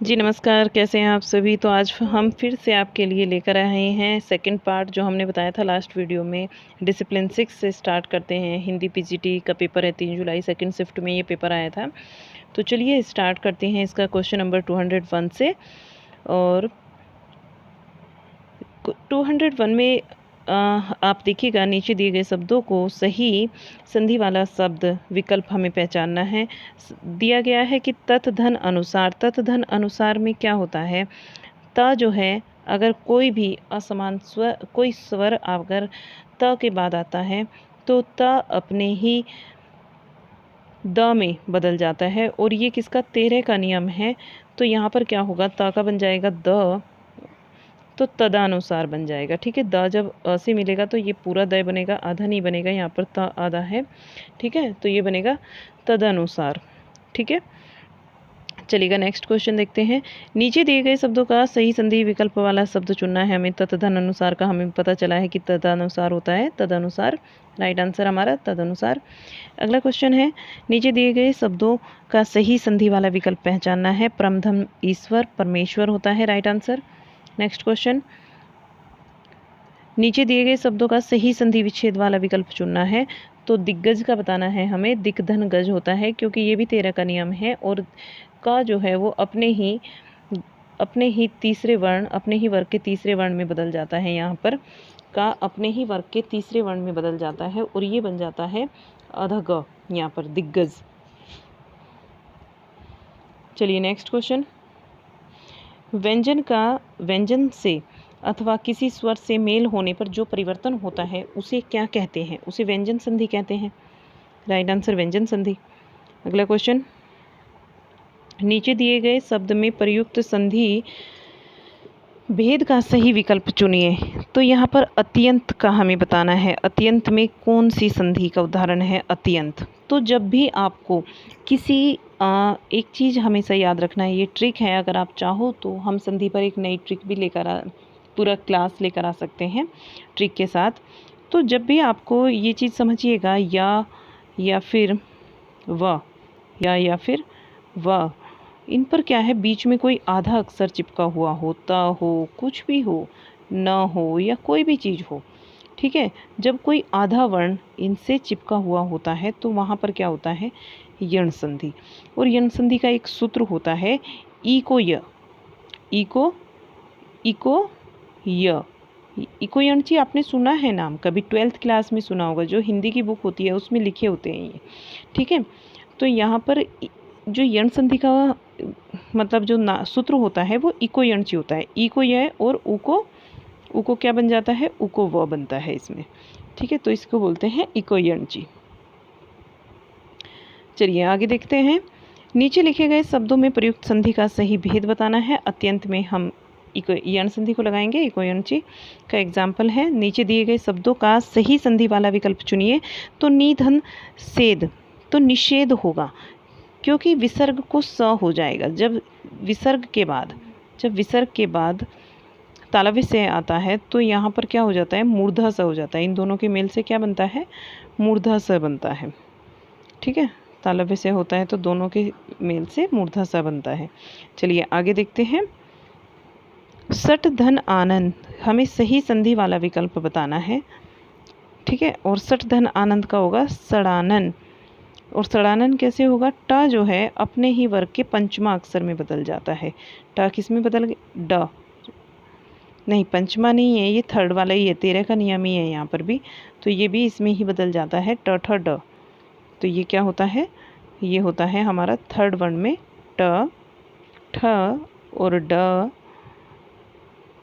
जी नमस्कार, कैसे हैं आप सभी। तो आज हम फिर से आपके लिए लेकर आए हैं सेकंड पार्ट, जो हमने बताया था लास्ट वीडियो में। डिसिप्लिन 6 से स्टार्ट करते हैं। हिंदी पीजीटी का पेपर है 3 जुलाई, सेकंड शिफ्ट में ये पेपर आया था। तो चलिए स्टार्ट करते हैं इसका क्वेश्चन नंबर 201 से। और 201 में आप देखिएगा, नीचे दिए गए शब्दों को सही संधि वाला शब्द विकल्प हमें पहचानना है। दिया गया है कि तत् धन अनुसार। तत् धन अनुसार में क्या होता है, त जो है, अगर कोई भी असमान स्वर, कोई स्वर अगर त के बाद आता है तो त अपने ही द में बदल जाता है। और ये किसका, 13 का नियम है। तो यहाँ पर क्या होगा, त का बन जाएगा द, तो तदानुसार बन जाएगा। ठीक है, द जब अ से मिलेगा तो ये पूरा द बनेगा, आधा नहीं बनेगा। यहाँ पर त आधा है। ठीक है, तो ये बनेगा तदनुसार। ठीक है, चलिएगा नेक्स्ट क्वेश्चन देखते हैं। नीचे दिए गए शब्दों का सही संधि विकल्प वाला शब्द चुनना है हमें। तदन अनुसार का हमें पता चला है कि तदनुसार होता है, तदनुसार राइट आंसर हमारा तदनुसार। अगला क्वेश्चन है, नीचे दिए गए शब्दों का सही संधि वाला विकल्प पहचानना है। परमधम ईश्वर, परमेश्वर होता है राइट आंसर। नेक्स्ट क्वेश्चन, नीचे दिए गए शब्दों का सही संधि विच्छेद वाला विकल्प चुनना है। तो दिग्गज का बताना है हमें। दिग्धन गज होता है, क्योंकि ये भी 13 का नियम है। और का जो है वो अपने ही तीसरे वर्ण, अपने ही वर्ग के तीसरे वर्ण में बदल जाता है। यहाँ पर का अपने ही वर्ग के तीसरे वर्ण में बदल जाता है और ये बन जाता है अधग, यहाँ पर दिग्गज। चलिए नेक्स्ट क्वेश्चन, व्यंजन का व्यंजन से अथवा किसी स्वर से मेल होने पर जो परिवर्तन होता है उसे क्या कहते हैं? उसे व्यंजन संधि कहते हैं। राइट आंसर व्यंजन संधि। अगला क्वेश्चन, नीचे दिए गए शब्द में प्रयुक्त संधि भेद का सही विकल्प चुनिए। तो यहाँ पर अत्यंत का हमें बताना है। अत्यंत में कौन सी संधि का उदाहरण है? अत्यंत। तो जब भी आपको किसी एक चीज़ हमेशा याद रखना है, ये ट्रिक है। अगर आप चाहो तो हम संधि पर एक नई ट्रिक भी पूरा क्लास लेकर आ सकते हैं ट्रिक के साथ। तो जब भी आपको ये चीज़ समझिएगा, या फिर व, या फिर व, इन पर क्या है, बीच में कोई आधा अक्षर चिपका हुआ हो, त हो, कुछ भी हो, न हो, या कोई भी चीज़ हो। ठीक है, जब कोई आधा वर्ण इनसे चिपका हुआ होता है तो वहाँ पर क्या होता है, यण संधि। और यण संधि का एक सूत्र होता है इको य, इको इको य। इको यण जी आपने सुना है नाम, कभी 12th क्लास में सुना होगा, जो हिंदी की बुक होती है उसमें लिखे होते हैं ये। ठीक है, तो यहाँ पर जो यण संधि का मतलब जो सूत्र होता है वो इको यण ची होता है। इको य और उको क्या बन जाता है, उको व बनता है इसमें। ठीक है, तो इसको बोलते हैं इको यण ची। चलिए आगे देखते हैं। नीचे लिखे गए शब्दों में प्रयुक्त संधि का सही भेद बताना है। अत्यंत में हम इको यण संधि को लगाएंगे, इको यण ची का एग्जाम्पल है। नीचे दिए गए शब्दों का सही संधि वाला विकल्प चुनिए। तो निधन सेद, तो निषेध होगा, क्योंकि विसर्ग को स हो जाएगा। जब विसर्ग के बाद तालव्य से आता है तो यहाँ पर क्या हो जाता है, मूर्धा स हो जाता है। इन दोनों के मेल से क्या बनता है, मूर्धा स बनता है। ठीक है, तालव्य से होता है तो दोनों के मेल से मूर्धा स बनता है। चलिए आगे देखते हैं। सट धन आनंद, हमें सही संधि वाला विकल्प बताना है। ठीक है, और सट धन आनंद का होगा सड़ानन। और सड़ानन कैसे होगा, ट जो है अपने ही वर्ग के पंचमा अक्षर में बदल जाता है। ट किस में बदल गया, ड नहीं, पंचमा नहीं है, ये थर्ड वाला ही है, 13 का नियम ही है यहाँ पर भी। तो ये भी इसमें ही बदल जाता है, ट ठ ड। तो ये क्या होता है, ये होता है हमारा थर्ड वर्ण में ट, ठ और ड,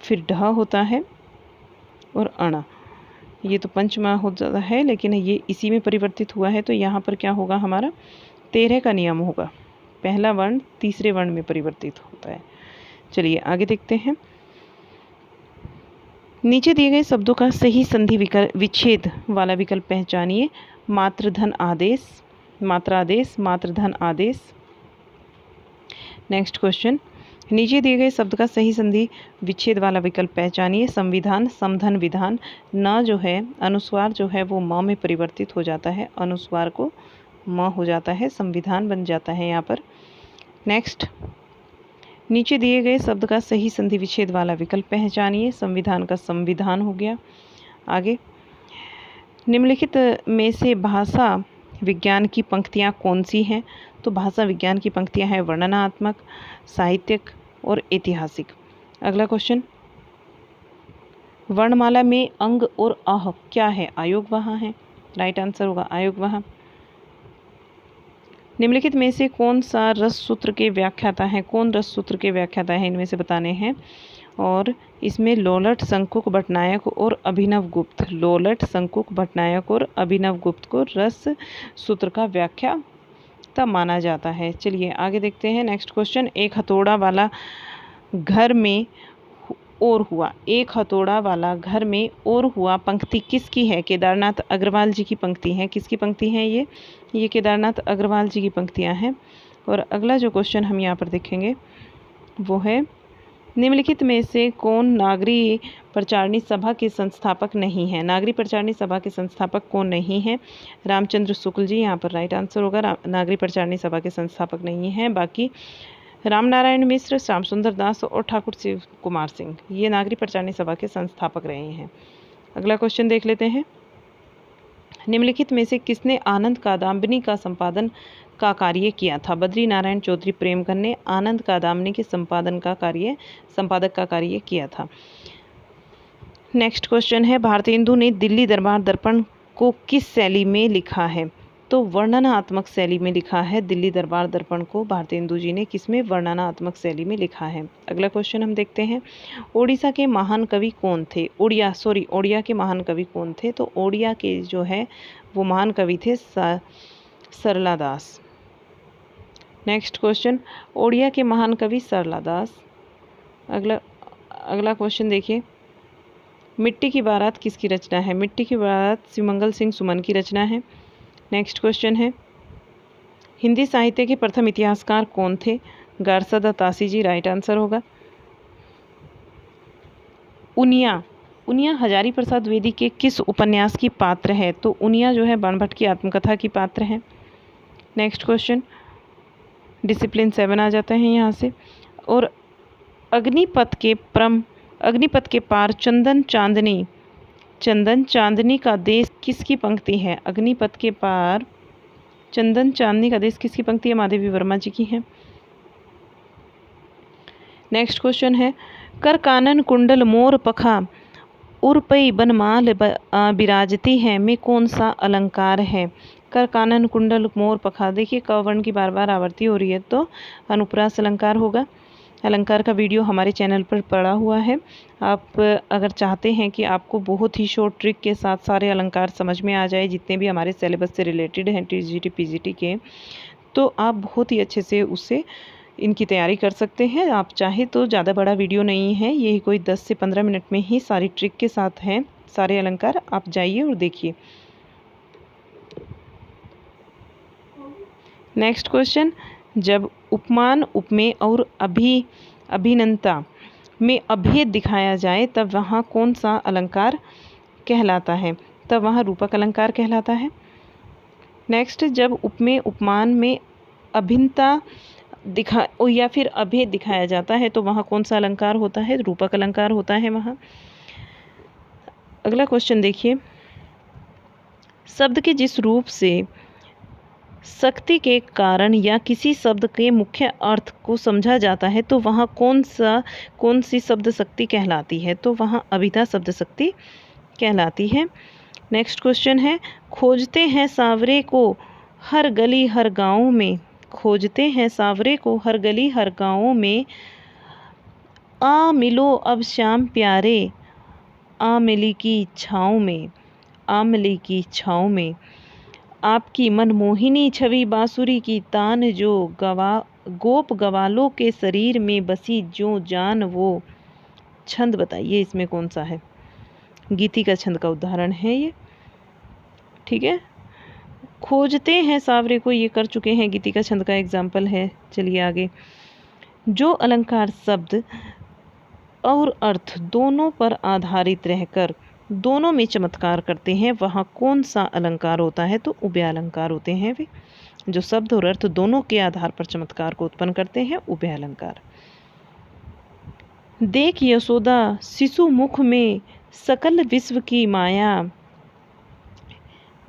फिर ढ होता है और अण। ये तो पंचमा हो जाता है, लेकिन ये इसी में परिवर्तित हुआ है। तो यहाँ पर क्या होगा, हमारा 13 का नियम होगा। पहला वर्ण तीसरे वर्ण में परिवर्तित होता है। चलिए आगे देखते हैं। नीचे दिए गए शब्दों का सही संधि विच्छेद वाला विकल्प पहचानिए। मात्रधन आदेश, मात्रादेश, मात्रधन आदेश। नेक्स्ट क्वेश्चन, नीचे दिए गए शब्द का सही संधि विच्छेद वाला विकल्प पहचानिए। संविधान, समधन विधान। न जो है, अनुस्वार जो है वो म में परिवर्तित हो जाता है, अनुस्वार को म हो जाता है, संविधान बन जाता है यहाँ पर। नेक्स्ट, नीचे दिए गए शब्द का सही संधि विच्छेद वाला विकल्प पहचानिए। संविधान का संविधान हो गया। आगे, निम्नलिखित में से भाषा विज्ञान की पंक्तियाँ कौन सी हैं? तो भाषा विज्ञान की पंक्तियाँ हैं वर्णनात्मक, साहित्यिक और ऐतिहासिक। अगला क्वेश्चन, वर्णमाला में अंग और अह क्या है? आयोगवाह है। राइट आंसर होगा आयोगवाह। निम्नलिखित में से कौन सा रस सूत्र के व्याख्याता है? कौन रस सूत्र के व्याख्याता है इनमें से बताने हैं। और इसमें लोलट, शंकुक भट्टनायक और अभिनव गुप्त, लोलट, शंकुक भट्टनायक और अभिनव गुप्त को रस सूत्र का व्याख्याता माना जाता है। चलिए आगे देखते हैं नेक्स्ट क्वेश्चन। एक हथौड़ा वाला घर में और हुआ, एक हथौड़ा वाला घर में और हुआ पंक्ति किसकी है? केदारनाथ अग्रवाल जी की पंक्ति है। किसकी पंक्ति है ये केदारनाथ अग्रवाल जी की पंक्तियां हैं। और अगला जो क्वेश्चन हम यहाँ पर देखेंगे वो है, निम्नलिखित में से कौन नागरी प्रचारणी सभा के संस्थापक नहीं है? नागरी प्रचारणी सभा के संस्थापक कौन नहीं है? रामचंद्र शुक्ल जी यहाँ पर राइट आंसर होगा। नागरी प्रचारणी सभा के संस्थापक नहीं हैं। बाकी रामनारायण मिश्र, श्याम सुंदर दास और ठाकुर शिव कुमार सिंह ये नागरी प्रचारणी सभा के संस्थापक रहे हैं। अगला क्वेश्चन देख लेते हैं। निम्नलिखित में से किसने आनंद कादम्बिनी का संपादन का कार्य किया था? बद्री नारायण चौधरी प्रेमकर ने आनंद कादम्बिनी के संपादक का कार्य किया था। नेक्स्ट क्वेश्चन है, भारतेंदु ने दिल्ली दरबार दर्पण को किस शैली में लिखा है? तो वर्णनात्मक शैली में लिखा है। दिल्ली दरबार दर्पण को भारतेंदु जी ने किसमें? वर्णनात्मक शैली में लिखा है। अगला क्वेश्चन हम देखते हैं, ओडिशा के महान कवि कौन थे? ओडिया के महान कवि कौन थे? तो ओडिया के जो है वो महान कवि थे सरला दास। नेक्स्ट क्वेश्चन, ओडिया के महान कवि सरला दास। अगला क्वेश्चन देखिए, मिट्टी की बारात किसकी रचना है? मिट्टी की बारात शिवमंगल सिंह सुमन की रचना है। नेक्स्ट क्वेश्चन है, हिंदी साहित्य के प्रथम इतिहासकार कौन थे? गारसदा तासी जी राइट आंसर होगा। उनिया हजारी प्रसाद द्विवेदी के किस उपन्यास की पात्र है? तो उनिया जो है बाणभट्ट की आत्मकथा की पात्र है। नेक्स्ट क्वेश्चन, डिसिप्लिन 7 आ जाता है यहाँ से। और अग्निपथ के पार चंदन चांदनी का देश किसकी पंक्ति है? अग्निपथ के पार चंदन चांदनी का देश किसकी पंक्ति है? महादेवी वर्मा जी की है। नेक्स्ट क्वेश्चन है, कर कानन कुंडल मोर पखा उर्पई बनमाल बिराजती है में कौन सा अलंकार है? कर कानन कुंडल मोर पखा, देखिए क वर्ण की बार बार आवृत्ति हो रही है तो अनुप्रास अलंकार होगा। अलंकार का वीडियो हमारे चैनल पर पड़ा हुआ है। आप अगर चाहते हैं कि आपको बहुत ही शॉर्ट ट्रिक के साथ सारे अलंकार समझ में आ जाए जितने भी हमारे सिलेबस से रिलेटेड हैं टीजीटी पीजीटी के, तो आप बहुत ही अच्छे से उससे इनकी तैयारी कर सकते हैं। आप चाहे तो ज़्यादा बड़ा वीडियो नहीं है, यही कोई 10 से 15 मिनट में ही सारी ट्रिक के साथ हैं सारे अलंकार। आप जाइए और देखिए। नेक्स्ट क्वेश्चन, जब उपमान, उपमेय और अभिनंता में अभेद दिखाया जाए तब वहाँ कौन सा अलंकार कहलाता है? तब वहाँ रूपक अलंकार कहलाता है। नेक्स्ट, जब उपमेय उपमान में अभिन्नता या फिर अभेद दिखाया जाता है तो वहाँ कौन सा अलंकार होता है? रूपक अलंकार होता है वहाँ। अगला क्वेश्चन देखिए, शब्द के जिस रूप से शक्ति के कारण या किसी शब्द के मुख्य अर्थ को समझा जाता है तो वहाँ कौन सी शब्द शक्ति कहलाती है? तो वहाँ अभिधा शब्द शक्ति कहलाती है। नेक्स्ट क्वेश्चन है, खोजते हैं सावरे को हर गली हर गाँव में, खोजते हैं सावरे को हर गली हर गाँव में, आ मिलो अब श्याम प्यारे आमली की छाँव में, आमली की छाँव में, आपकी मनमोहिनी छवि बांसुरी की तान जो गोप गवालों के शरीर में बसी जो जान वो। छंद बताइए इसमें कौन सा है? गीति का छंद का उदाहरण है ये। ठीक है, खोजते हैं सावरे को ये कर चुके हैं, गीति का छंद का एग्जाम्पल है। चलिए आगे, जो अलंकार शब्द और अर्थ दोनों पर आधारित रहकर दोनों में चमत्कार करते हैं वहाँ कौन सा अलंकार होता है? तो उभय अलंकार होते हैं वे, जो शब्द और अर्थ दोनों के आधार पर चमत्कार को उत्पन्न करते हैं, उभय अलंकार। देख यशोदा शिशु मुख में सकल विश्व की माया।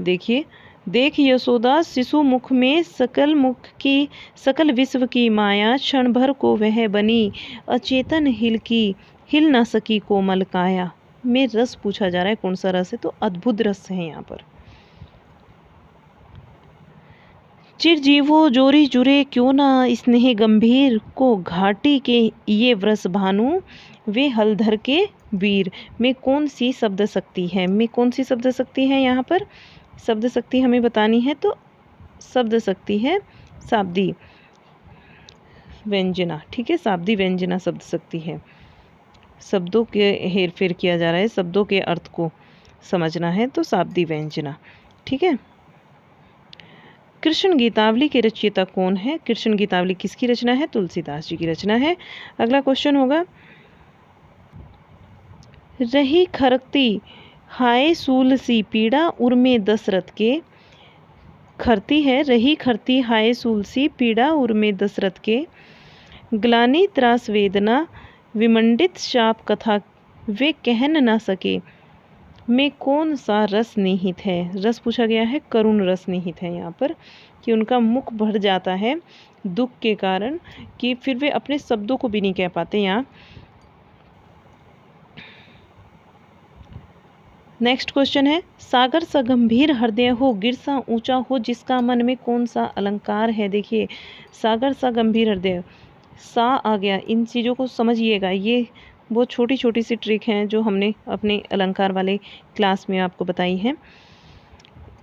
देखिए, देख यशोदा शिशु मुख में सकल विश्व की माया, क्षण भर को वह बनी अचेतन हिल न सकी कोमल काया। में रस पूछा जा रहा है, कौन सा रस है? तो अद्भुत रस है यहाँ पर। चिरजीवो जोरी जुरे क्यों ना स्नेह गंभीर, को घाटी के ये व्रस भानु वे हलधर के वीर। में कौन सी शब्द शक्ति है? में कौन सी शब्द शक्ति है यहाँ पर? शब्द शक्ति हमें बतानी है, तो शब्द शक्ति है शाब्दी व्यंजना। ठीक है, शाब्दी व्यंजना शब्द शक्ति है। शब्दों के हेर फेर किया जा रहा है, शब्दों के अर्थ को समझना है, तो शाब्दी व्यंजना। ठीक है। कृष्ण गीतावली के रचयिता कौन है? कृष्ण गीतावली किसकी रचना है? तुलसीदास जी की रचना है। अगला क्वेश्चन होगा, रही खरती हाय सूल सी पीड़ा उर्मे दशरथ के। खरती है, रही खरती हाय सूल सी पीड़ा उर्मे दशरथ के। ग्लानि त्रास वेदना विमंडित शाप कथा वे कहन ना सके। में कौन सा रस निहित है? रस पूछा गया है, करुण रस निहित है यहाँ पर, कि उनका मुख भर जाता है दुख के कारण, कि फिर वे अपने शब्दों को भी नहीं कह पाते। यहाँ नेक्स्ट क्वेश्चन है, सागर सा गंभीर हृदय हो गिर सा ऊंचा हो जिसका मन। में कौन सा अलंकार है? देखिए, सागर सा गंभीर हृदय, सा आ गया। इन चीज़ों को समझिएगा, ये बहुत छोटी छोटी सी ट्रिक हैं जो हमने अपने अलंकार वाले क्लास में आपको बताई है।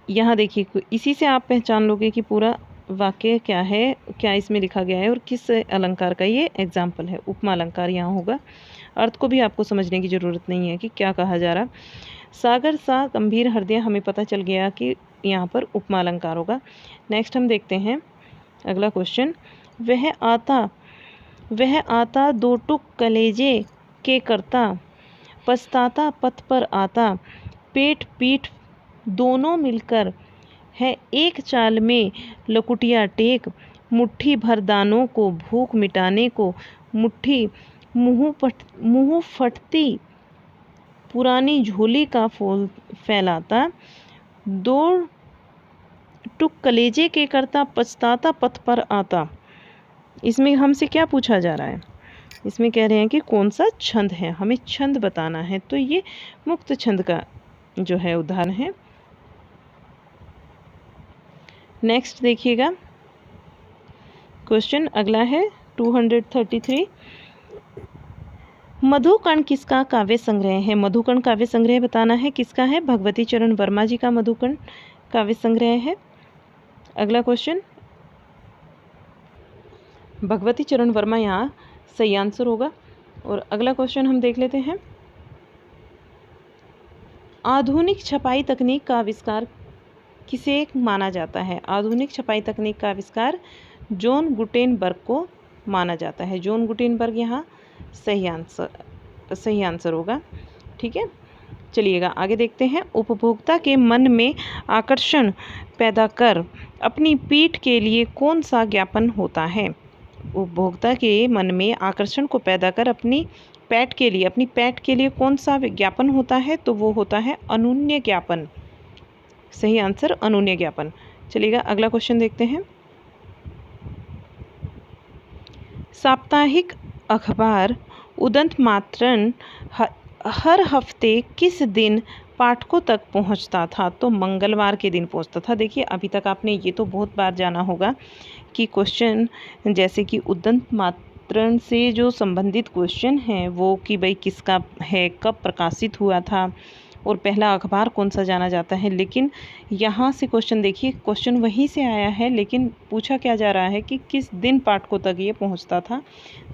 यहाँ देखिए, इसी से आप पहचान लोगे कि पूरा वाक्य क्या है, क्या इसमें लिखा गया है और किस अलंकार का ये एग्जाम्पल है। उपमा अलंकार यहाँ होगा। अर्थ को भी आपको समझने की ज़रूरत नहीं है कि क्या कहा जा रहा। सागर सा गंभीर हृदय, हमें पता चल गया कि यहाँ पर उपमा अलंकार होगा। नेक्स्ट हम देखते हैं अगला क्वेश्चन, वह आता दो टुक कलेजे के करता, पछताता पथ पर आता, पेट पीठ दोनों मिलकर है एक चाल में लकुटिया टेक। मुट्ठी भर दानों को भूख मिटाने को, मुट्ठी मुँह फटती पुरानी झोली का फूल फैलाता। दो टुक कलेजे के करता, पछताता पथ पर आता। इसमें हमसे क्या पूछा जा रहा है? इसमें कह रहे हैं कि कौन सा छंद है, हमें छंद बताना है। तो ये मुक्त छंद का जो है उदाहरण है। नेक्स्ट देखिएगा क्वेश्चन, अगला है 233। मधुकण किसका काव्य संग्रह है? मधुकण काव्य संग्रह बताना है, किसका है? भगवती चरण वर्मा जी का मधुकण काव्य संग्रह है। अगला क्वेश्चन, भगवती चरण वर्मा यहाँ सही आंसर होगा। और अगला क्वेश्चन हम देख लेते हैं, आधुनिक छपाई तकनीक का आविष्कार किसे माना जाता है? आधुनिक छपाई तकनीक का आविष्कार जॉन गुटेनबर्ग को माना जाता है। जॉन गुटेनबर्ग यहाँ सही आंसर होगा। ठीक है, चलिएगा आगे देखते हैं। उपभोक्ता के मन में आकर्षण पैदा कर अपनी पीठ के लिए कौन सा ज्ञापन होता है? उपभोक्ता के मन में आकर्षण को पैदा कर अपनी पैठ के लिए कौन सा विज्ञापन होता है? तो वो होता है अनून्य ज्ञापन। सही आंसर अनून्य ज्ञापन। चलिएगा अगला क्वेश्चन देखते हैं। साप्ताहिक अखबार उदंत मातरन हर हफ्ते किस दिन पाठकों तक पहुंचता था? तो मंगलवार के दिन पहुंचता था। देखिए, अभी तक आपने ये तो बहुत बार जाना होगा कि क्वेश्चन जैसे कि उदंत मातरन से जो संबंधित क्वेश्चन हैं वो कि भाई किसका है, कब प्रकाशित हुआ था और पहला अखबार कौन सा जाना जाता है। लेकिन यहाँ से क्वेश्चन देखिए, क्वेश्चन वहीं से आया है लेकिन पूछा क्या जा रहा है कि किस दिन पाठकों तक ये पहुँचता था।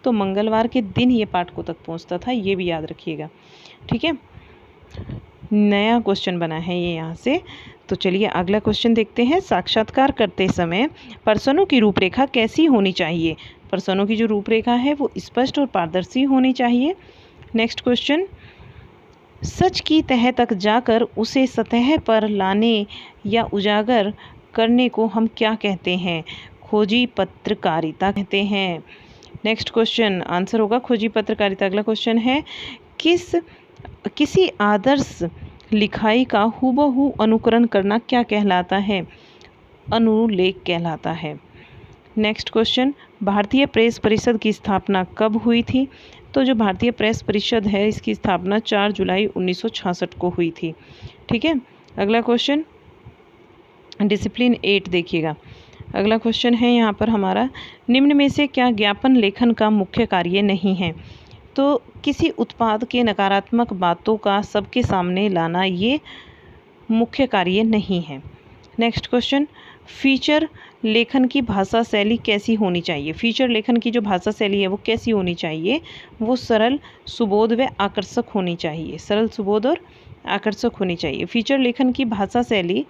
तो मंगलवार के दिन ये पाठकों तक पहुँचता था, ये भी याद रखिएगा। ठीक है, नया क्वेश्चन बना है ये यहाँ से। तो चलिए अगला क्वेश्चन देखते हैं। साक्षात्कार करते समय प्रश्नों की रूपरेखा कैसी होनी चाहिए? प्रश्नों की जो रूपरेखा है वो स्पष्ट और पारदर्शी होनी चाहिए। नेक्स्ट क्वेश्चन, सच की तह तक जाकर उसे सतह पर लाने या उजागर करने को हम क्या कहते हैं? खोजी पत्रकारिता कहते हैं। नेक्स्ट क्वेश्चन आंसर होगा खोजी पत्रकारिता। अगला क्वेश्चन है किसी आदर्श लिखाई का हूबहू अनुकरण करना क्या कहलाता है? अनुलेख कहलाता है। नेक्स्ट क्वेश्चन भारतीय प्रेस परिषद की स्थापना कब हुई थी? तो जो भारतीय प्रेस परिषद है इसकी स्थापना 4 जुलाई 1966 को हुई थी। ठीक है। अगला क्वेश्चन डिसिप्लिन 8 देखिएगा। अगला क्वेश्चन है यहाँ पर हमारा, निम्न में से क्या ज्ञापन लेखन का मुख्य कार्य नहीं है? तो किसी उत्पाद के नकारात्मक बातों का सबके सामने लाना ये मुख्य कार्य नहीं है। नेक्स्ट क्वेश्चन फीचर लेखन की भाषा शैली कैसी होनी चाहिए? फीचर लेखन की जो भाषा शैली है वो कैसी होनी चाहिए? वो सरल, सुबोध व आकर्षक होनी चाहिए। सरल, सुबोध और आकर्षक होनी चाहिए। फीचर लेखन की भाषा शैली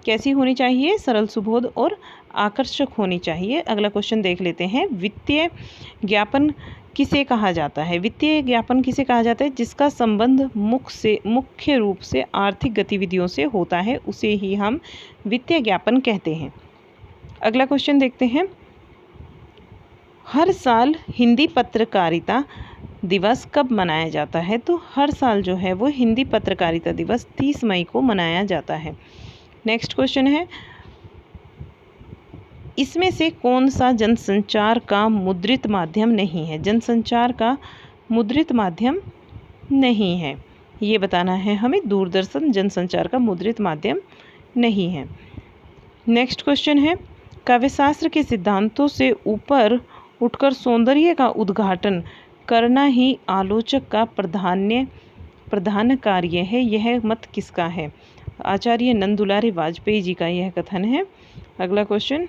कैसी होनी चाहिए? सरल, सुबोध और आकर्षक होनी चाहिए। अगला क्वेश्चन देख लेते हैं, वित्तीय ज्ञापन किसे कहा जाता है? वित्तीय ज्ञापन किसे कहा जाता है? जिसका संबंध मुख्य रूप से आर्थिक गतिविधियों से होता है उसे ही हम वित्तीय ज्ञापन कहते हैं। अगला क्वेश्चन देखते हैं, हर साल हिंदी पत्रकारिता दिवस कब मनाया जाता है? तो हर साल जो है वो हिंदी पत्रकारिता दिवस 30 मई को मनाया जाता है। नेक्स्ट क्वेश्चन है, इसमें से कौन सा जनसंचार का मुद्रित माध्यम नहीं है? जनसंचार का मुद्रित माध्यम नहीं है, ये बताना है हमें। दूरदर्शन जनसंचार का मुद्रित माध्यम नहीं है। नेक्स्ट क्वेश्चन है, काव्यशास्त्र के सिद्धांतों से ऊपर उठकर सौंदर्य का उद्घाटन करना ही आलोचक का प्रधान कार्य है, यह मत किसका है? आचार्य नंदुलारे वाजपेयी जी का यह कथन है। अगला क्वेश्चन,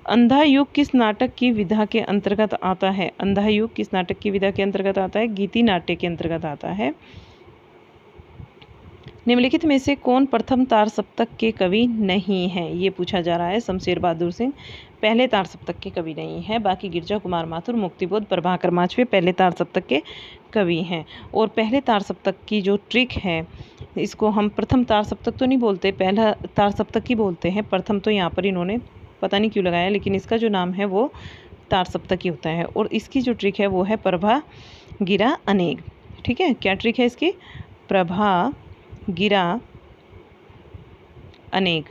अंधा युग किस नाटक की विधा के अंतर्गत आता है? अंधा युग किस नाटक की विधा के अंतर्गत आता है? गीति नाट्य के अंतर्गत आता है। निम्नलिखित में से कौन प्रथम तार सप्तक के कवि नहीं है? ये पूछा जा रहा है। शमशेर बहादुर सिंह पहले तार सप्तक के कवि नहीं है, बाकी गिरजा कुमार माथुर, मुक्तिबोध, प्रभाकर माचवे पहले तार सप्तक के कवि हैं। और पहले तार सप्तक की जो ट्रिक है, इसको हम प्रथम तार सप्तक तो नहीं बोलते, पहला तार सप्तक ही बोलते हैं। प्रथम तो यहाँ पर इन्होंने पता नहीं क्यों लगाया, लेकिन इसका जो नाम है वो तार सप्तक ही होता है। और इसकी जो ट्रिक है वो है प्रभा गिरा अनेक। ठीक है, क्या ट्रिक है इसकी? प्रभा गिरा अनेक।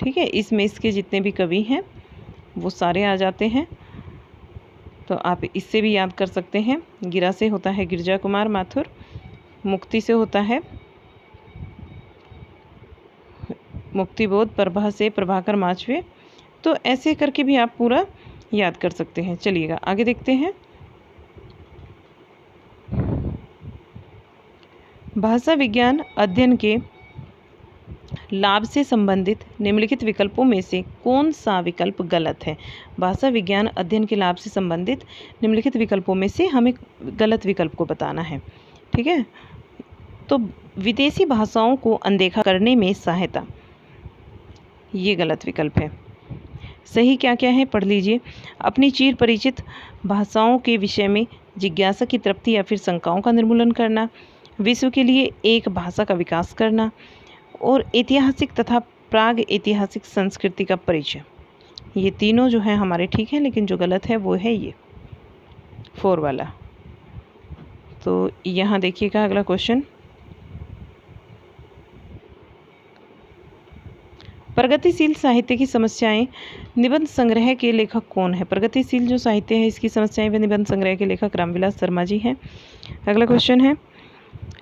ठीक है, इसमें इसके जितने भी कवि हैं वो सारे आ जाते हैं, तो आप इससे भी याद कर सकते हैं। गिरा से होता है गिरजा कुमार माथुर, मुक्ति से होता है मुक्तिबोध, प्रभा से प्रभाकर माचवे। तो ऐसे करके भी आप पूरा याद कर सकते हैं। चलिएगा आगे देखते हैं। भाषा विज्ञान अध्ययन के लाभ से संबंधित निम्नलिखित विकल्पों में से कौन सा विकल्प गलत है? भाषा विज्ञान अध्ययन के लाभ से संबंधित निम्नलिखित विकल्पों में से हमें गलत विकल्प को बताना है। ठीक है, तो विदेशी भाषाओं को अनदेखा करने में सहायता, ये गलत विकल्प है। सही क्या क्या है पढ़ लीजिए। अपनी चिर परिचित भाषाओं के विषय में जिज्ञासा की तृप्ति या फिर शंकाओं का निर्मूलन करना, विश्व के लिए एक भाषा का विकास करना, और ऐतिहासिक तथा प्राग ऐतिहासिक संस्कृति का परिचय। ये तीनों जो है हमारे ठीक हैं, लेकिन जो गलत है वो है ये 4 वाला। तो यहाँ देखिएगा अगला क्वेश्चन, प्रगतिशील साहित्य की समस्याएं निबंध संग्रह के लेखक कौन है? प्रगतिशील जो साहित्य है इसकी समस्याएं व निबंध संग्रह के लेखक रामविलास शर्मा जी हैं। अगला क्वेश्चन है,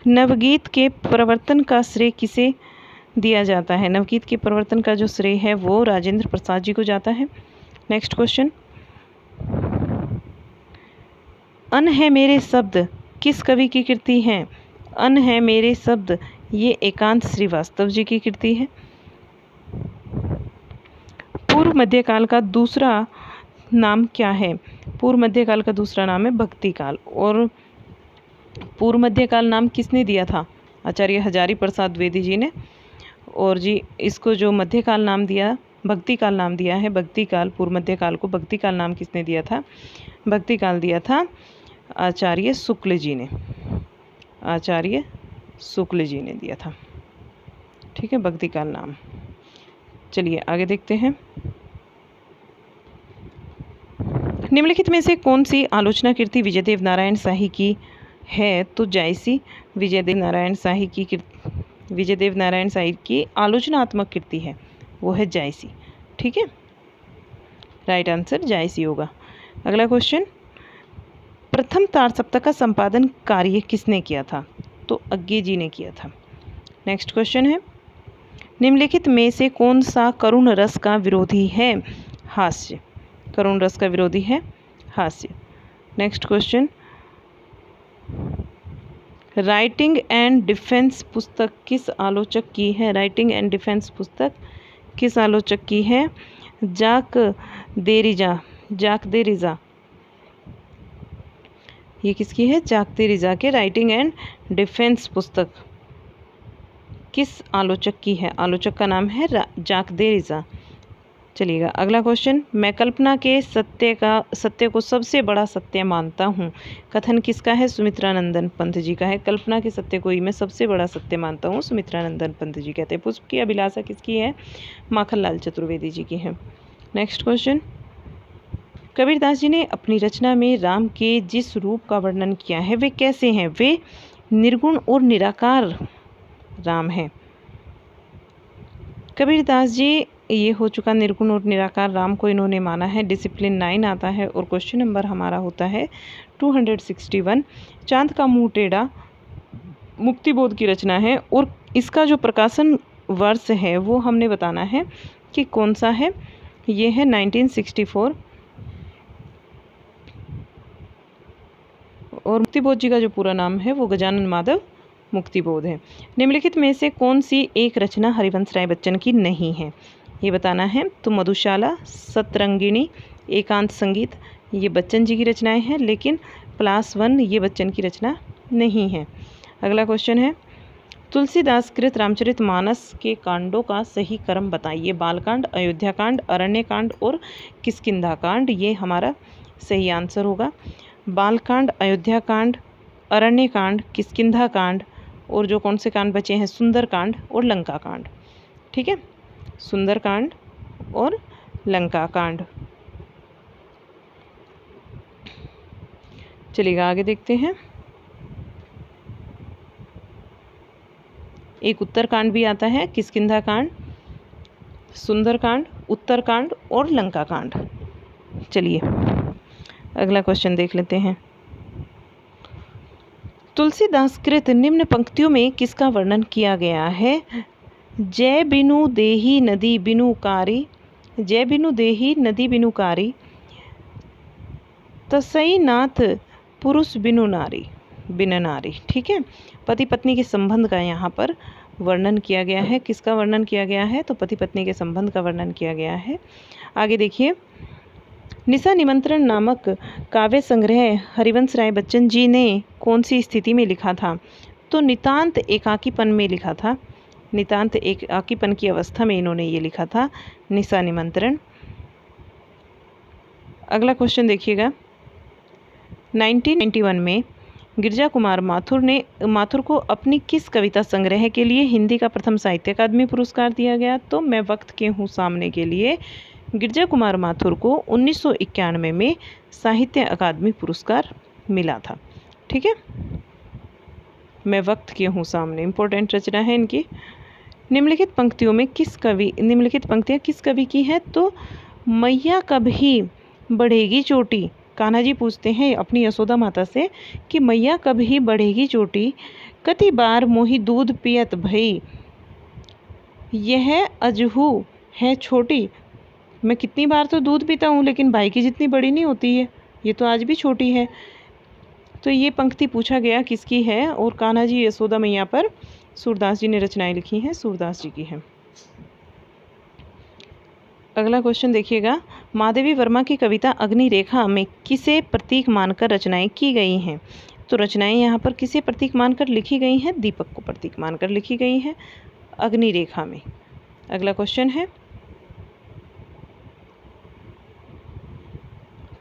नवगीत के प्रवर्तन का श्रेय किसे दिया जाता है? नवगीत के प्रवर्तन का जो श्रेय है वो राजेंद्र प्रसाद जी को जाता है। नेक्स्ट क्वेश्चन, अन है मेरे शब्द किस कवि की कृति है? अन है मेरे शब्द ये एकांत श्रीवास्तव जी की कृति है। पूर्व मध्यकाल का दूसरा नाम क्या है? पूर्व मध्यकाल का दूसरा नाम है भक्ति काल। और पूर्व मध्यकाल नाम किसने दिया था? आचार्य हजारी प्रसाद द्विवेदी जी ने। और जी इसको जो मध्यकाल नाम दिया, भक्ति काल नाम दिया है, भक्ति काल, पूर्व मध्यकाल को भक्ति काल नाम किसने दिया था? भक्ति काल दिया था आचार्य शुक्ल जी ने, आचार्य शुक्ल जी ने दिया था। ठीक है, भक्ति काल नाम। चलिए आगे देखते हैं। निम्नलिखित में से कौन सी आलोचना कृति विजयदेव नारायण शाही की है? तो जायसी विजयदेव नारायण शाही की आलोचनात्मक कृति है, वो है जायसी। ठीक है, राइट आंसर जायसी होगा। अगला क्वेश्चन, प्रथम तार सप्तक का संपादन कार्य किसने किया था? तो अज्ञे जी ने किया था। नेक्स्ट क्वेश्चन है, निम्नलिखित में से कौन सा करुण रस का विरोधी है? हास्य। करुण रस का विरोधी है हास्य। Next question, writing and defence पुस्तक किस आलोचक की है? राइटिंग एंड डिफेंस पुस्तक किस आलोचक की है? जाक देरिजा। ये किसकी है? जाक देरिजा के राइटिंग एंड डिफेंस पुस्तक किस आलोचक की है? आलोचक का नाम है जाक देरिजा। चलिएगा अगला क्वेश्चन, मैं कल्पना के सत्य को सबसे बड़ा सत्य मानता हूँ, कथन किसका है? सुमित्रानंदन पंत जी का है। कल्पना के सत्य को ही मैं सबसे बड़ा सत्य मानता हूँ, सुमित्रानंदन पंत जी कहते हैं। पुष्प की अभिलाषा किसकी है? माखनलाल चतुर्वेदी जी की है। नेक्स्ट क्वेश्चन, कबीरदास जी ने अपनी रचना में राम के जिस रूप का वर्णन किया है वे कैसे हैं? वे निर्गुण और निराकार राम हैं। कबीरदास जी, ये हो चुका निर्गुण और निराकार राम को इन्होंने माना है। डिसिप्लिन 9 आता है और क्वेश्चन नंबर हमारा होता है 261। चांद का मुंह टेढ़ा मुक्तिबोध की रचना है और इसका जो प्रकाशन वर्ष है वो हमने बताना है कि कौन सा है। ये है 1964 और मुक्तिबोध जी का जो पूरा नाम है वो गजानन माधव मुक्तिबोध है। निम्नलिखित में से कौन सी एक रचना हरिवंश राय बच्चन की नहीं है? ये बताना है। तो मधुशाला, सतरंगिणी, एकांत संगीत ये बच्चन जी की रचनाएं हैं, लेकिन +1 ये बच्चन की रचना नहीं है। अगला क्वेश्चन है, तुलसीदास कृत रामचरितमानस के कांडों का सही क्रम बताइए। बालकांड, अयोध्याकांड, अरण्यकांड और किष्किंधाकांड ये हमारा सही आंसर होगा। बालकांड, अयोध्याकांड, अरण्यकांड, किष्किंधाकांड और जो कौन से कांड बचे हैं? सुंदरकांड और लंकाकांड। ठीक है, सुंदरकांड और लंकाकांड। चलिएगा आगे देखते हैं। एक उत्तरकांड भी आता है, किष्किंधाकांड, सुंदरकांड, उत्तरकांड और लंकाकांड। चलिए अगला क्वेश्चन देख लेते हैं। तुलसीदास कृत निम्न पंक्तियों में किसका वर्णन किया गया है? जय बिनु देही नदी बिनुकारी, जय बिनु देही नदी बिनुकारी, तसई नाथ पुरुष बिनु नारी, बिन नारी। ठीक है, पति पत्नी के संबंध का यहाँ पर वर्णन किया गया है। किसका वर्णन किया गया है? तो पति पत्नी के संबंध का वर्णन किया गया है। आगे देखिए, निशा निमंत्रण नामक काव्य संग्रह हरिवंश राय बच्चन जी ने कौन सी स्थिति में लिखा था? तो नितांत एकाकीपन में लिखा था। नितांत एकाकीपन की अवस्था में इन्होंने ये लिखा था, निशा निमंत्रण। अगला क्वेश्चन देखिएगा, 1991 में गिरिजा कुमार माथुर को अपनी किस कविता संग्रह के लिए हिंदी का प्रथम साहित्य अकादमी पुरस्कार दिया गया? तो मैं वक्त के हूँ सामने के लिए गिरिजा कुमार माथुर को 1991 में साहित्य अकादमी पुरस्कार मिला था। ठीक है, मैं वक्त के हूँ सामने इंपॉर्टेंट रचना है इनकी। निम्नलिखित पंक्तियाँ किस कवि की है? तो मैया कभी बढ़ेगी चोटी। कान्हा जी पूछते हैं अपनी यशोदा माता से कि मैया कभी बढ़ेगी चोटी, कति बार मोही दूध पियत भई, यह अजहू है छोटी। मैं कितनी बार तो दूध पीता हूँ लेकिन भाई की जितनी बड़ी नहीं होती है, ये तो आज भी छोटी है। तो ये पंक्ति पूछा गया किसकी है? और कान्हा जी यशोदा मैया पर सूरदास जी ने रचनाएं लिखी हैं, सूरदास जी की है। अगला क्वेश्चन देखिएगा, महादेवी वर्मा की कविता अग्निरेखा में किसे प्रतीक मानकर रचनाएं की गई हैं? तो रचनाएं यहाँ पर किसे प्रतीक मानकर लिखी गई हैं? दीपक को प्रतीक मानकर लिखी गई हैं अग्निरेखा में। अगला क्वेश्चन है,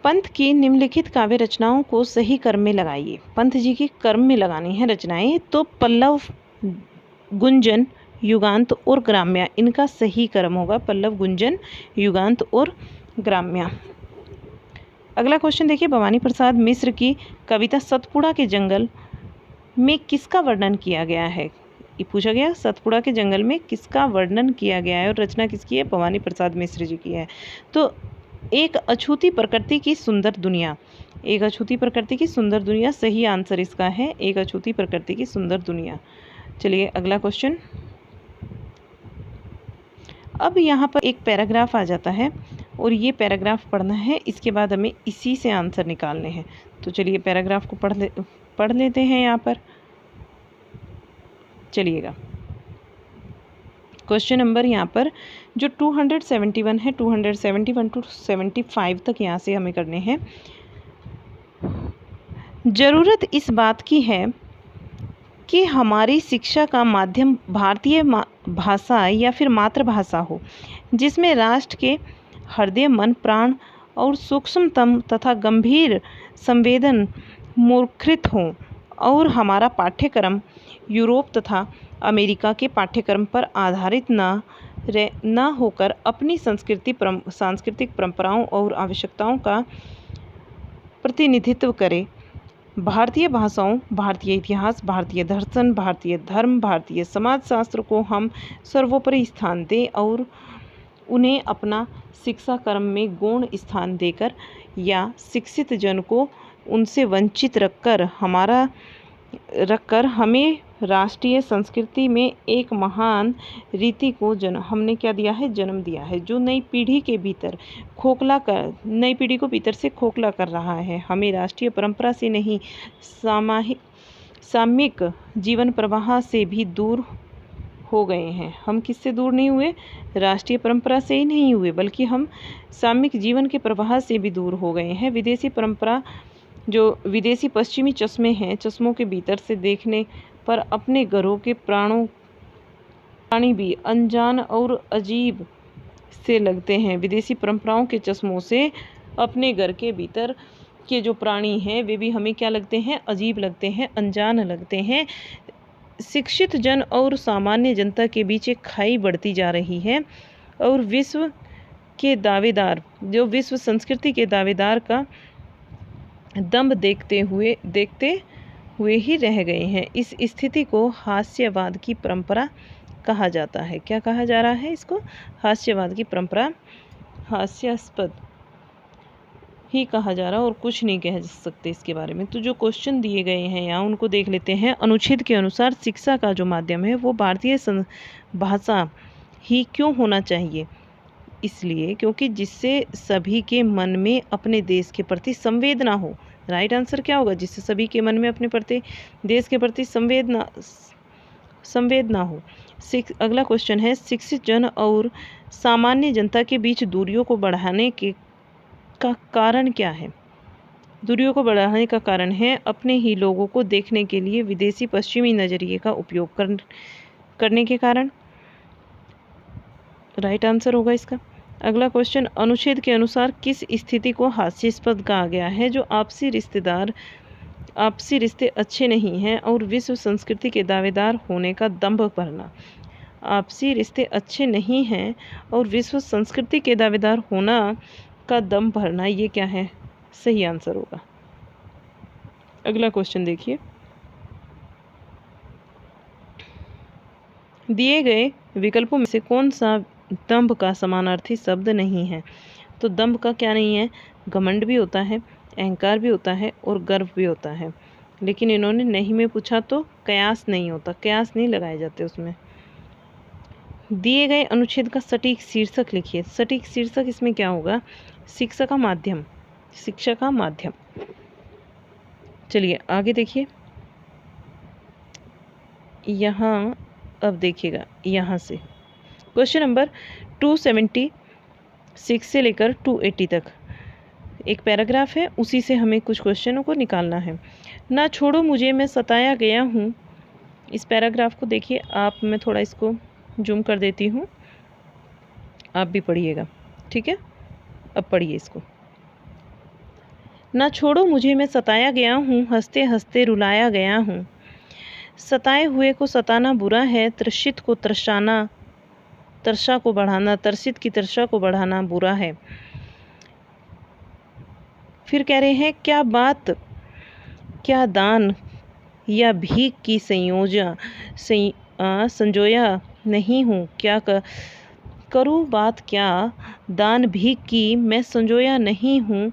पंत की निम्नलिखित काव्य रचनाओं को सही क्रम में लगाइए। पंत जी की क्रम में लगानी है रचनाएं, तो पल्लव, गुंजन, युगांत और ग्राम्या, इनका सही क्रम होगा पल्लव, गुंजन, युगांत और ग्राम्या। अगला क्वेश्चन देखिए, भवानी प्रसाद मिश्र की कविता सतपुड़ा के जंगल में किसका वर्णन किया गया है? ये पूछा गया, सतपुड़ा के जंगल में किसका वर्णन किया गया है और रचना किसकी है? भवानी प्रसाद मिश्र जी की है। तो एक अछूती प्रकृति की सुंदर दुनिया, एक अछूती प्रकृति की सुंदर दुनिया सही आंसर इसका है, एक अछूती प्रकृति की सुंदर दुनिया। चलिए अगला क्वेश्चन। अब यहाँ पर एक पैराग्राफ आ जाता है और ये पैराग्राफ पढ़ना है, इसके बाद हमें इसी से आंसर निकालने हैं। तो चलिए पैराग्राफ को पढ़ लेते हैं यहाँ पर। चलिएगा, क्वेश्चन नंबर यहाँ पर जो 271 है, 271 टू 75 तक यहाँ से हमें करने हैं। ज़रूरत इस बात की है कि हमारी शिक्षा का माध्यम भारतीय भाषा या फिर मातृभाषा हो, जिसमें राष्ट्र के हृदय, मन, प्राण और सूक्ष्मतम तथा गंभीर संवेदन मूर्खित हों, और हमारा पाठ्यक्रम यूरोप तथा अमेरिका के पाठ्यक्रम पर आधारित न होकर अपनी सांस्कृतिक परंपराओं और आवश्यकताओं का प्रतिनिधित्व करे। भारतीय भाषाओं, भारतीय इतिहास, भारतीय दर्शन, भारतीय धर्म, भारतीय समाजशास्त्र को हम सर्वोपरि स्थान दें और उन्हें अपना शिक्षा क्रम में गौण स्थान देकर या शिक्षित जन को उनसे वंचित रखकर हमें राष्ट्रीय संस्कृति में एक महान रीति को हमने क्या दिया है? जन्म दिया है, जो नई पीढ़ी को भीतर से खोखला कर रहा है। हमें राष्ट्रीय परंपरा से नहीं, सामयिक जीवन प्रवाह से भी दूर हो गए हैं। हम किससे दूर नहीं हुए? राष्ट्रीय परंपरा से ही नहीं हुए, बल्कि हम सामयिक जीवन के प्रवाह से भी दूर हो गए हैं। विदेशी परंपरा, जो विदेशी पश्चिमी चश्मे हैं, चश्मों के भीतर से देखने पर अपने घरों के प्राणी भी अनजान और अजीब से लगते हैं। विदेशी परंपराओं के चश्मों से अपने घर के भीतर के जो प्राणी हैं वे भी हमें क्या लगते हैं? अजीब लगते हैं, अनजान लगते हैं। शिक्षित जन और सामान्य जनता के बीच एक खाई बढ़ती जा रही है और विश्व के दावेदार, जो विश्व संस्कृति के दावेदार का दम्भ देखते हुए ही रह गए हैं। इस स्थिति को हास्यवाद की परंपरा कहा जाता है। क्या कहा जा रहा है इसको? हास्यवाद की परंपरा, हास्यास्पद ही कहा जा रहा है और कुछ नहीं कह सकते इसके बारे में। तो जो क्वेश्चन दिए गए हैं यहाँ उनको देख लेते हैं। अनुच्छेद के अनुसार शिक्षा का जो माध्यम है वो भारतीय भाषा ही क्यों होना चाहिए? इसलिए क्योंकि जिससे सभी के मन में अपने देश के प्रति संवेदना हो। राइट आंसर क्या होगा? जिससे सभी के मन में अपने देश के प्रति संवेदना हो। अगला क्वेश्चन है, शिक्षित जन और सामान्य जनता के बीच दूरियों को बढ़ाने का कारण क्या है? दूरियों को बढ़ाने का कारण है अपने ही लोगों को देखने के लिए विदेशी पश्चिमी नजरिए का उपयोग करने के कारण। राइट आंसर होगा इसका। अगला क्वेश्चन, अनुच्छेद के अनुसार किस स्थिति को हास्यास्पद कहा गया है? जो आपसी रिश्ते अच्छे नहीं हैं और विश्व संस्कृति के दावेदार होने का दंभ भरना। आपसी रिश्ते अच्छे नहीं हैं और विश्व संस्कृति के दावेदार होना का दम भरना, ये क्या है? सही आंसर होगा। अगला क्वेश्चन देखिए, दिए गए विकल्पों में से कौन सा दंभ का समानार्थी शब्द नहीं है? तो दंभ का क्या नहीं है? घमंड भी होता है, अहंकार भी होता है और गर्व भी होता है। लेकिन इन्होंने नहीं में पूछा तो कयास नहीं होता, कयास नहीं लगाए जाते उसमें। दिए गए अनुच्छेद का सटीक शीर्षक लिखिए। सटीक शीर्षक इसमें क्या होगा? शिक्षा का माध्यम, शिक्षा का माध्यम। चलिए आगे देखिए, यहाँ अब देखिएगा यहाँ से क्वेश्चन नंबर 276 से लेकर 280 तक एक पैराग्राफ है, उसी से हमें कुछ क्वेश्चनों को निकालना है। ना छोड़ो मुझे मैं सताया गया हूँ, इस पैराग्राफ को देखिए आप, मैं थोड़ा इसको जूम कर देती हूँ, आप भी पढ़िएगा, ठीक है? अब पढ़िए इसको। ना छोड़ो मुझे मैं सताया गया हूँ, हंसते हंसते रुलाया गया हूँ। सताए हुए को सताना बुरा है, त्रसित को तरसाना, तरसा को बढ़ाना, तरसित की तरसा को बढ़ाना बुरा है। फिर कह रहे हैं क्या दान या भीख की संजोया नहीं हूँ, करूँ बात क्या दान भीख की, मैं संजोया नहीं हूँ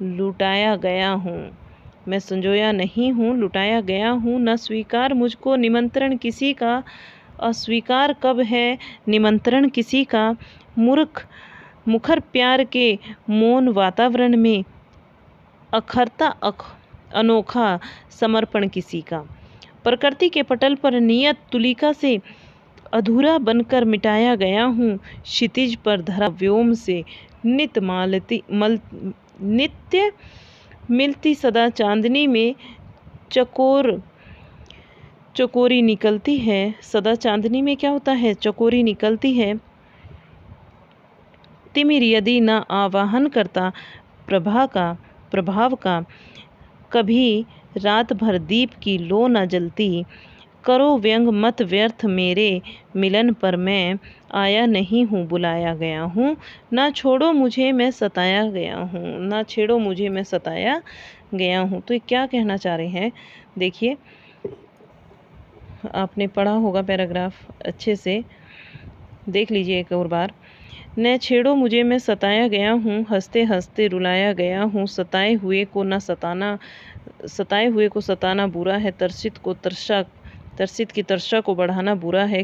लुटाया गया हूँ। मैं संजोया नहीं हूँ लुटाया गया हूँ। न स्वीकार मुझको निमंत्रण किसी का, अस्वीकार कब है निमंत्रण किसी का। मुखर प्यार के मौन वातावरण में अखरता अनोखा समर्पण किसी का। प्रकृति के पटल पर नियत तुलिका से अधूरा बनकर मिटाया गया हूँ। क्षितिज पर धरा व्योम से नित्य मिलती सदा चांदनी में चकोरी निकलती है। सदा चांदनी में क्या होता है, चकोरी निकलती है। तिमिर यदि न आवाहन करता प्रभाव का, कभी रात भर दीप की लो न जलती। करो व्यंग मत व्यर्थ मेरे मिलन पर, मैं आया नहीं हूँ बुलाया गया हूँ। ना छोड़ो मुझे मैं सताया गया हूँ, ना छेड़ो मुझे मैं सताया गया हूँ। तो ये क्या कहना चाह रहे हैं, देखिए आपने पढ़ा होगा पैराग्राफ, अच्छे से देख लीजिए एक और बार। न छेड़ो मुझे मैं सताया गया हूँ, हंसते हंसते रुलाया गया हूँ। सताए हुए को सताना बुरा है, तरसित की तर्षा को बढ़ाना बुरा है।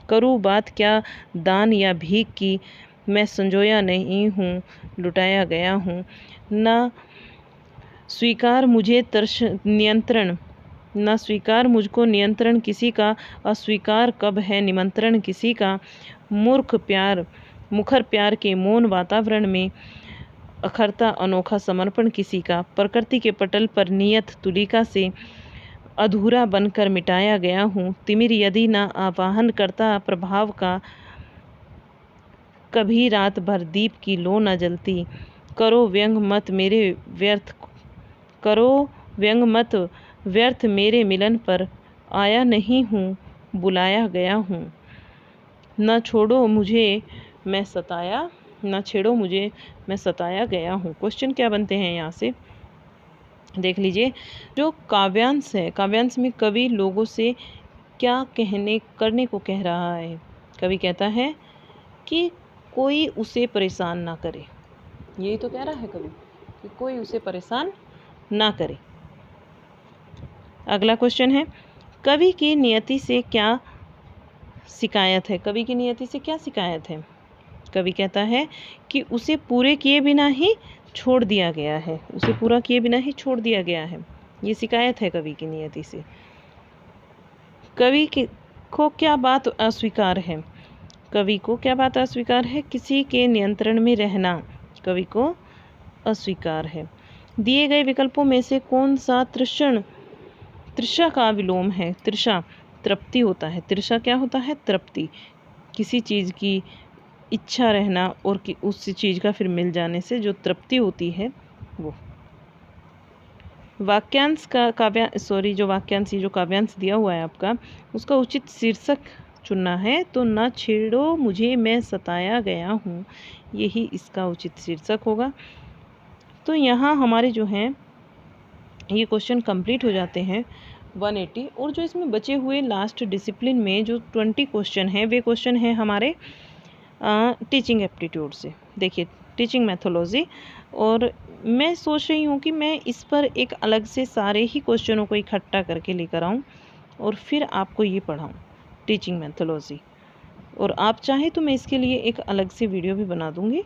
करूँ बात क्या दान या भीख की, मैं संजोया नहीं हूँ लुटाया गया हूँ। ना स्वीकार मुझको नियंत्रण किसी का, अस्वीकार कब है निमंत्रण किसी का। मुखर प्यार के मौन वातावरण में अखरता अनोखा समर्पण किसी का। प्रकृति के पटल पर नियत तुलिका से अधूरा बनकर मिटाया गया हूँ। तिमिर यदि न आवाहन करता प्रभाव का, कभी रात भर दीप की लो न जलती। करो व्यंग मत व्यर्थ मेरे मिलन पर, आया नहीं हूँ बुलाया गया हूँ। न छेड़ो मुझे मैं सताया गया हूँ। क्वेश्चन क्या बनते हैं यहाँ से देख लीजिए। जो काव्यांश है, काव्यांश में कवि लोगों से क्या करने को कह रहा है। कवि कहता है कि कोई उसे परेशान ना करे, यही तो कह रहा है कवि कि कोई उसे परेशान ना करे। अगला क्वेश्चन है, कवि की नियति से क्या शिकायत है। कवि की नियति से क्या शिकायत है। कवि कहता है कि उसे पूरे किए बिना ही छोड़ दिया गया है, उसे पूरा किए बिना ही छोड़ दिया गया है, ये शिकायत है कवि की नियति से। को क्या बात अस्वीकार है। कवि को क्या बात अस्वीकार है, किसी के नियंत्रण में रहना कवि को अस्वीकार है। दिए गए विकल्पों में से कौन सा तृषा का विलोम है। तृषा तृप्ति होता है, तृषा क्या होता है, तृप्ति, किसी चीज़ की इच्छा रहना और कि उस चीज़ का फिर मिल जाने से जो तृप्ति होती है वो। वाक्यांश का जो काव्यांश दिया हुआ है आपका, उसका उचित शीर्षक चुनना है। तो न छेड़ो मुझे मैं सताया गया हूँ, यही इसका उचित शीर्षक होगा। तो यहाँ हमारे जो हैं ये क्वेश्चन कंप्लीट हो जाते हैं 180। और जो इसमें बचे हुए लास्ट डिसिप्लिन में जो 20 क्वेश्चन हैं, वे क्वेश्चन हैं हमारे टीचिंग एप्टीट्यूड से। देखिए टीचिंग मैथोलॉजी, और मैं सोच रही हूँ कि मैं इस पर एक अलग से सारे ही क्वेश्चनों को इकट्ठा करके लेकर आऊँ और फिर आपको ये पढ़ाऊँ टीचिंग मैथोलॉजी। और आप चाहें तो मैं इसके लिए एक अलग से वीडियो भी बना दूँगी,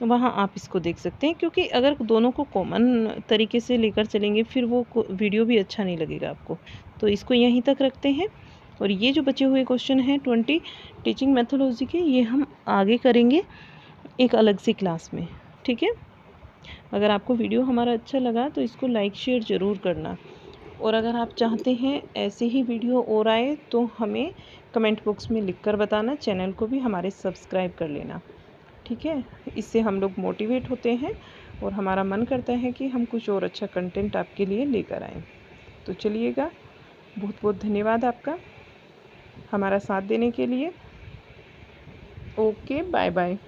वहाँ आप इसको देख सकते हैं। क्योंकि अगर दोनों को कॉमन तरीके से लेकर चलेंगे फिर वो वीडियो भी अच्छा नहीं लगेगा आपको। तो इसको यहीं तक रखते हैं। और ये जो बचे हुए क्वेश्चन हैं 20 टीचिंग मैथोलॉजी के, ये हम आगे करेंगे एक अलग सी क्लास में, ठीक है। अगर आपको वीडियो हमारा अच्छा लगा तो इसको लाइक शेयर ज़रूर करना। और अगर आप चाहते हैं ऐसे ही वीडियो और आए तो हमें कमेंट बॉक्स में लिखकर बताना। चैनल को भी हमारे सब्सक्राइब कर लेना, ठीक है। इससे हम लोग मोटिवेट होते हैं और हमारा मन करता है कि हम कुछ और अच्छा कंटेंट आपके लिए लेकर आएँ। तो चलिएगा, बहुत बहुत धन्यवाद आपका हमारा साथ देने के लिए। Okay, bye bye.